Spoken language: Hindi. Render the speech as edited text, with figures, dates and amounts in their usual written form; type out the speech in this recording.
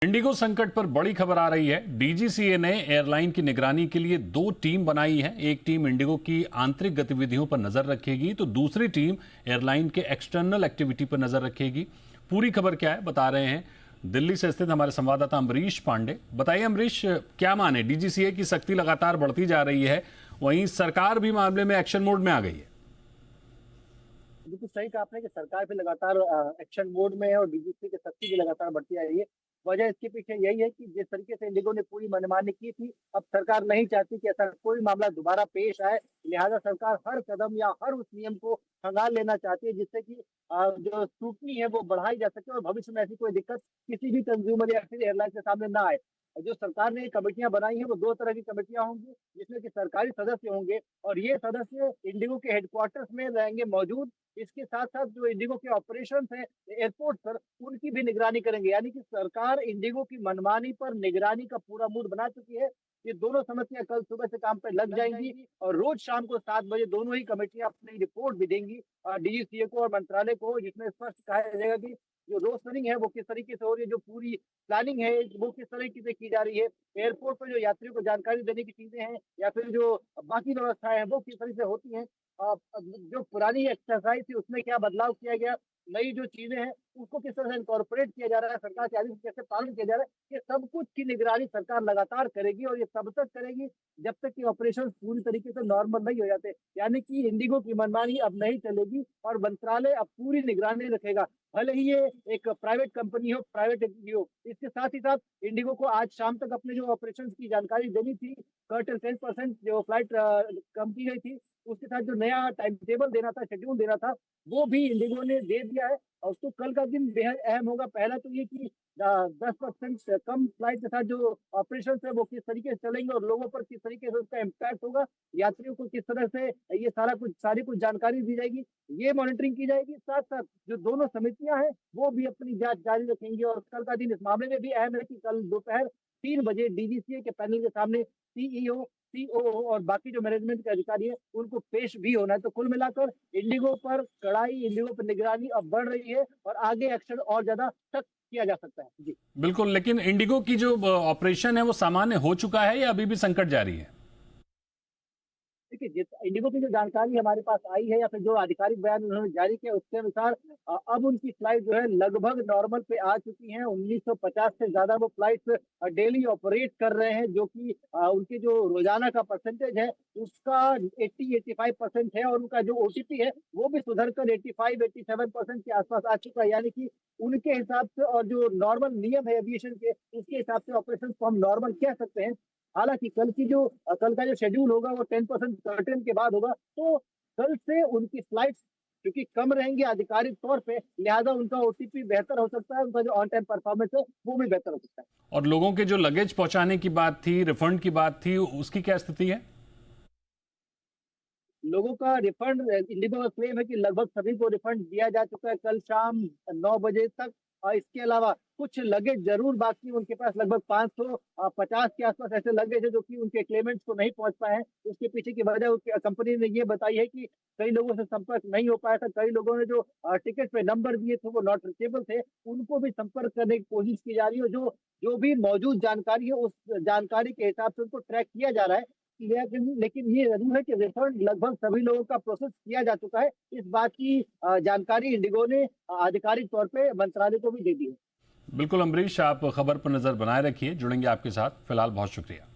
इंडिगो संकट पर बड़ी खबर आ रही है। डीजीसीए ने एयरलाइन की निगरानी के लिए 2 टीम बनाई है। एक टीम इंडिगो की आंतरिक गतिविधियों पर नजर रखेगी तो दूसरी टीम एयरलाइन के एक्सटर्नल एक्टिविटी पर नजर रखेगी। पूरी खबर क्या है बता रहे हैं दिल्ली से स्थित हमारे संवाददाता अमरीश पांडे। बताइए अमरीश, क्या माने, डीजीसीए की सख्ती लगातार बढ़ती जा रही है, वहीं सरकार भी मामले में एक्शन मोड में आ गई है। बिल्कुल सही कहा आपने कि सरकार भी लगातार एक्शन मोड में है और डीजीसीए की सख्ती भी लगातार बढ़ती आ रही है। वजह इसके पीछे यही है कि जिस तरीके से इंडिगो ने पूरी मनमानी की थी, अब सरकार नहीं चाहती कि ऐसा कोई मामला दोबारा पेश आए। लिहाजा सरकार हर कदम या हर उस नियम को खंगाल लेना चाहती है जिससे कि जो स्क्रूटनी है वो बढ़ाई जा सके और भविष्य में ऐसी कोई दिक्कत किसी भी कंज्यूमर या फिर एयरलाइन के सामने ना आए। जो सरकार ने कमेटियां बनाई हैं वो 2 तरह की कमेटियां होंगी, जिसमें कि सरकारी सदस्य होंगे और ये सदस्य इंडिगो के हेडक्वार्टर्स में रहेंगे मौजूद। इसके साथ साथ जो इंडिगो के ऑपरेशन है एयरपोर्ट पर, उनकी भी निगरानी करेंगे। यानी कि सरकार इंडिगो की मनमानी पर निगरानी का पूरा मूड बना चुकी है। ये दोनों समितियां कल सुबह से काम पर लग जाएंगी और रोज शाम को 7 बजे दोनों ही कमेटियां अपनी रिपोर्ट भी देंगी डीजीसीए को और मंत्रालय को, जिसमें स्पष्ट कहा जाएगा कि जो रोस्टरिंग है वो किस तरीके से हो रही है, जो पूरी प्लानिंग है वो किस तरीके से की जा रही है, एयरपोर्ट पर जो यात्रियों को जानकारी देने की चीजें हैं या फिर जो बाकी व्यवस्थाएं हैं वो किस तरीके से होती हैं। जो पुरानी एक्सरसाइज थी उसमें क्या बदलाव किया गया, नई जो चीजें हैं उसको किस तरह से इनकॉर्पोरेट किया जा रहा है, सरकार के आदेश कैसे पालन किया जा रहा है, ये सब कुछ की निगरानी सरकार लगातार करेगी और ये तब तक करेगी जब तक कि ऑपरेशन पूरी तरीके से नॉर्मल नहीं हो जाते। यानी कि इंडिगो की मनमानी अब नहीं चलेगी और मंत्रालय अब पूरी निगरानी रखेगा। भले ही ये एक प्राइवेट कंपनी हो, प्राइवेट एंटिटी हो। इसके साथ ही साथ इंडिगो को आज शाम तक अपने जो ऑपरेशन की जानकारी देनी थी, कर्टन 10% जो फ्लाइट कम की गई थी, उसके साथ जो नया टाइम टेबल देना था, शेड्यूल देना था, वो भी इंडिगो ने दे दिया है। और उसको कल का दिन बेहद अहम होगा। पहला तो ये कि 10% कम फ्लाइट के साथ जो ऑपरेशन है वो किस तरीके से चलेंगे और लोगों पर किस तरीके से उसका इम्पैक्ट होगा, यात्रियों को किस तरह से ये सारी कुछ जानकारी दी जाएगी, ये मॉनिटरिंग की जाएगी। साथ साथ जो दोनों समितियां हैं वो भी अपनी जांच जारी रखेंगी और कल का दिन इस मामले में भी अहम है कि कल दोपहर 3 बजे डीजीसीए के पैनल के सामने सीईओ, सीओओ और बाकी जो मैनेजमेंट के अधिकारी है उनको पेश भी होना है। तो कुल मिलाकर इंडिगो पर कड़ाई, इंडिगो पर निगरानी अब बढ़ रही है और आगे एक्शन और ज्यादा सख्त किया जा सकता है। जी बिल्कुल, लेकिन इंडिगो की जो ऑपरेशन है वो सामान्य हो चुका है या अभी भी संकट जारी है? देखिए, जिस इंडिगो की जो जानकारी हमारे पास आई है या फिर जो आधिकारिक बयान उन्होंने जारी किया उसके अनुसार अब उनकी फ्लाइट जो है लगभग नॉर्मल पे आ चुकी है। 1950 से ज्यादा वो फ्लाइट डेली ऑपरेट कर रहे हैं, जो कि उनके जो रोजाना का परसेंटेज है उसका 80-85% है और उनका जो ओटीपी है वो भी सुधर कर 85-87% के आसपास आ चुका है। यानी कि उनके हिसाब से और जो नॉर्मल नियम है एविएशन के, उसके हिसाब से ऑपरेशन को हम नॉर्मल कह सकते हैं। हालांकि कल का जो शेड्यूल होगा वो 10% कर्टेन के बाद होगा, तो कल से उनकी फ्लाइट्स क्योंकि कम रहेंगी आधिकारिक तौर पे, लिहाजा उनका ओटीपी बेहतर हो सकता है, उनका जो ऑन टाइम परफॉर्मेंस है वो भी बेहतर हो सकता है। और लोगों के जो लगेज पहुंचाने की बात थी, रिफंड की बात थी, उसकी क्या स्थिति है? लोगों का रिफंड, इंडिगो का क्लेम है कि लगभग सभी को रिफंड दिया जा चुका है कल शाम 9 बजे तक। और इसके अलावा कुछ लगेज जरूर बाकी है उनके पास, लगभग 550 के आसपास ऐसे लगेज है जो कि उनके क्लेमेंट्स को नहीं पहुंच पाए हैं। उसके पीछे की वजह कंपनी ने ये बताई है कि कई लोगों से संपर्क नहीं हो पाया था, कई लोगों ने जो टिकट पे नंबर दिए थे वो नॉट रीचेबल थे, उनको भी संपर्क करने की कोशिश की जा रही है। जो जो भी मौजूद जानकारी है उस जानकारी के हिसाब से उनको ट्रैक किया जा रहा है। लेकिन लेकिन ये जरूर है कि रिफंड लगभग सभी लोगों का प्रोसेस किया जा चुका है। इस बात की जानकारी इंडिगो ने आधिकारिक तौर पे मंत्रालय को भी दे दी है। बिल्कुल अमरीश, आप खबर पर नजर बनाए रखिए, जुड़ेंगे आपके साथ। फिलहाल बहुत शुक्रिया।